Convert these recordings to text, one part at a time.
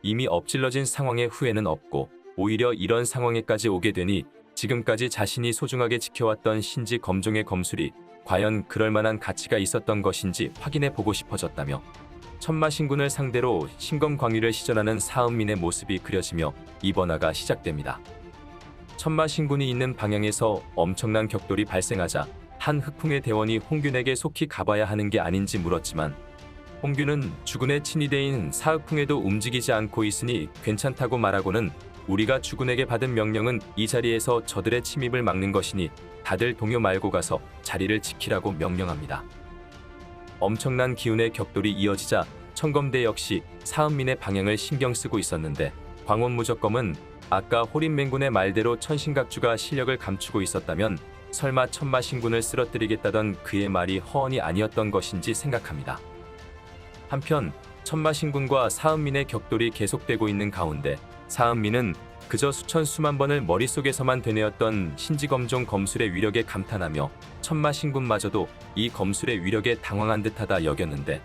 이미 엎질러진 상황에 후회는 없고 오히려 이런 상황에까지 오게 되니 지금까지 자신이 소중하게 지켜왔던 신지 검종의 검술이 과연 그럴 만한 가치가 있었던 것인지 확인해 보고 싶어졌다며 천마신군을 상대로 신검광위를 시전하는 사은민의 모습이 그려지며 이번화가 시작됩니다. 천마신군이 있는 방향에서 엄청난 격돌이 발생하자 한 흑풍의 대원이 홍균에게 속히 가봐야 하는 게 아닌지 물었지만 홍균은 주군의 친위대인 사흑풍에도 움직이지 않고 있으니 괜찮다고 말하고는 우리가 주군에게 받은 명령은 이 자리에서 저들의 침입을 막는 것이니 다들 동요 말고 가서 자리를 지키라고 명령합니다. 엄청난 기운의 격돌이 이어지자 천검대 역시 사은민의 방향을 신경 쓰고 있었는데 광원무적검은 아까 호린맹군의 말대로 천신각주가 실력을 감추고 있었다면 설마 천마신군을 쓰러뜨리겠다던 그의 말이 허언이 아니었던 것인지 생각합니다. 한편 천마신군과 사은민의 격돌이 계속되고 있는 가운데 사은민은 그저 수천 수만 번을 머릿속에서만 되뇌었던 신지검종 검술의 위력에 감탄하며 천마신군마저도 이 검술의 위력에 당황한 듯하다 여겼는데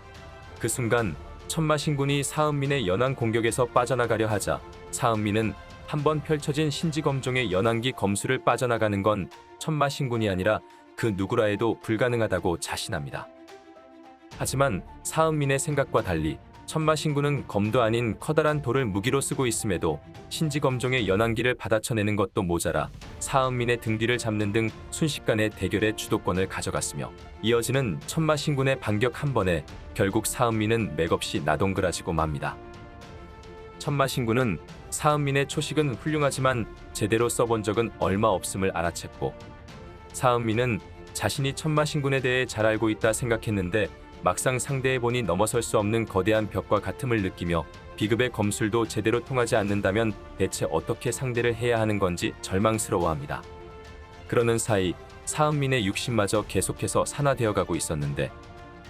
그 순간 천마신군이 사은민의 연안 공격에서 빠져나가려 하자 사은민은 한번 펼쳐진 신지검종의 연안기 검술을 빠져나가는 건 천마신군이 아니라 그 누구라 해도 불가능하다고 자신합니다. 하지만 사은민의 생각과 달리 천마신군은 검도 아닌 커다란 돌을 무기로 쓰고 있음에도 신지검종의 연안기를 받아쳐내는 것도 모자라 사은민의 등 뒤를 잡는 등 순식간에 대결의 주도권을 가져갔으며 이어지는 천마신군의 반격 한 번에 결국 사은민은 맥없이 나동그라지고 맙니다. 천마신군은 사은민의 초식은 훌륭하지만 제대로 써본 적은 얼마 없음을 알아챘고 사은민은 자신이 천마신군에 대해 잘 알고 있다 생각했는데 막상 상대해보니 넘어설 수 없는 거대한 벽과 같음을 느끼며 비급의 검술도 제대로 통하지 않는다면 대체 어떻게 상대를 해야 하는 건지 절망스러워합니다. 그러는 사이 사은민의 육신마저 계속해서 산화되어가고 있었는데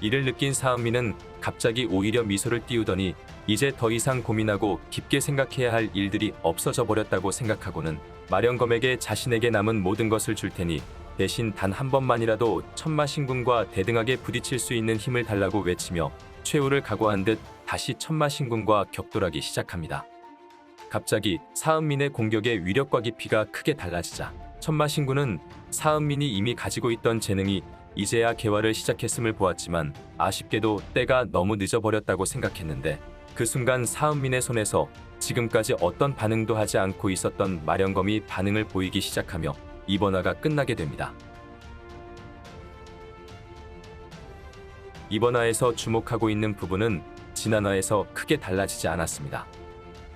이를 느낀 사은민은 갑자기 오히려 미소를 띄우더니 이제 더 이상 고민하고 깊게 생각해야 할 일들이 없어져 버렸다고 생각하고는 마령검에게 자신에게 남은 모든 것을 줄 테니 대신 단 한 번만이라도 천마신군과 대등하게 부딪힐 수 있는 힘을 달라고 외치며 최후를 각오한 듯 다시 천마신군과 격돌하기 시작합니다. 갑자기 사은민의 공격의 위력과 깊이가 크게 달라지자 천마신군은 사은민이 이미 가지고 있던 재능이 이제야 개화를 시작했음을 보았지만 아쉽게도 때가 너무 늦어버렸다고 생각했는데 그 순간 사은민의 손에서 지금까지 어떤 반응도 하지 않고 있었던 마령검이 반응을 보이기 시작하며 이번화가 끝나게 됩니다. 이번화에서 주목하고 있는 부분은 지난화에서 크게 달라지지 않았습니다.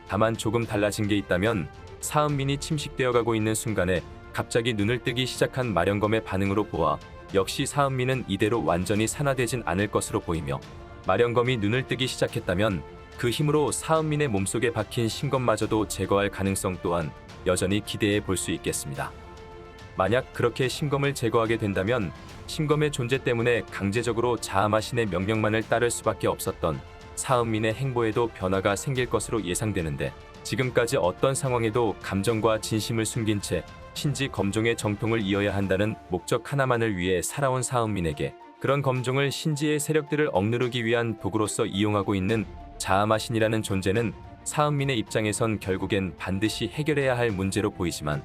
다만 조금 달라진 게 있다면 사은민이 침식되어가고 있는 순간에 갑자기 눈을 뜨기 시작한 마령검의 반응으로 보아 역시 사은민은 이대로 완전히 산화되진 않을 것으로 보이며 마령검이 눈을 뜨기 시작했다면 그 힘으로 사은민의 몸속에 박힌 신검마저도 제거할 가능성 또한 여전히 기대해 볼 수 있겠습니다. 만약 그렇게 신검을 제거하게 된다면 신검의 존재 때문에 강제적으로 자아마신의 명령만을 따를 수밖에 없었던 사은민의 행보에도 변화가 생길 것으로 예상되는데 지금까지 어떤 상황에도 감정과 진심을 숨긴 채 신지 검종의 정통을 이어야 한다는 목적 하나만을 위해 살아온 사은민에게 그런 검종을 신지의 세력들을 억누르기 위한 도구로서 이용하고 있는 자아마신이라는 존재는 사은민의 입장에선 결국엔 반드시 해결해야 할 문제로 보이지만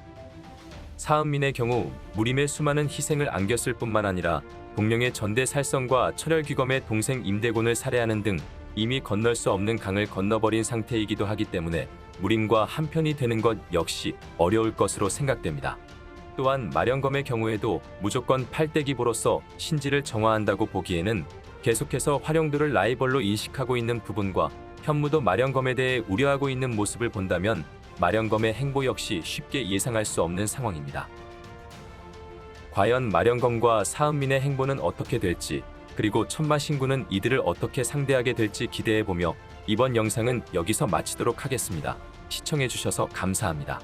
사은민의 경우 무림의 수많은 희생을 안겼을 뿐만 아니라 동령의 전대살성과 철혈귀검의 동생 임대곤을 살해하는 등 이미 건널 수 없는 강을 건너버린 상태이기도 하기 때문에 무림과 한편이 되는 것 역시 어려울 것으로 생각됩니다. 또한 마령검의 경우에도 무조건 팔대기보로서 신지를 정화한다고 보기에는 계속해서 활용도를 라이벌로 인식하고 있는 부분과 현무도 마령검에 대해 우려하고 있는 모습을 본다면 마령검의 행보 역시 쉽게 예상할 수 없는 상황입니다. 과연 마령검과 사은민의 행보는 어떻게 될지 그리고 천마신군은 이들을 어떻게 상대하게 될지 기대해보며 이번 영상은 여기서 마치도록 하겠습니다. 시청해주셔서 감사합니다.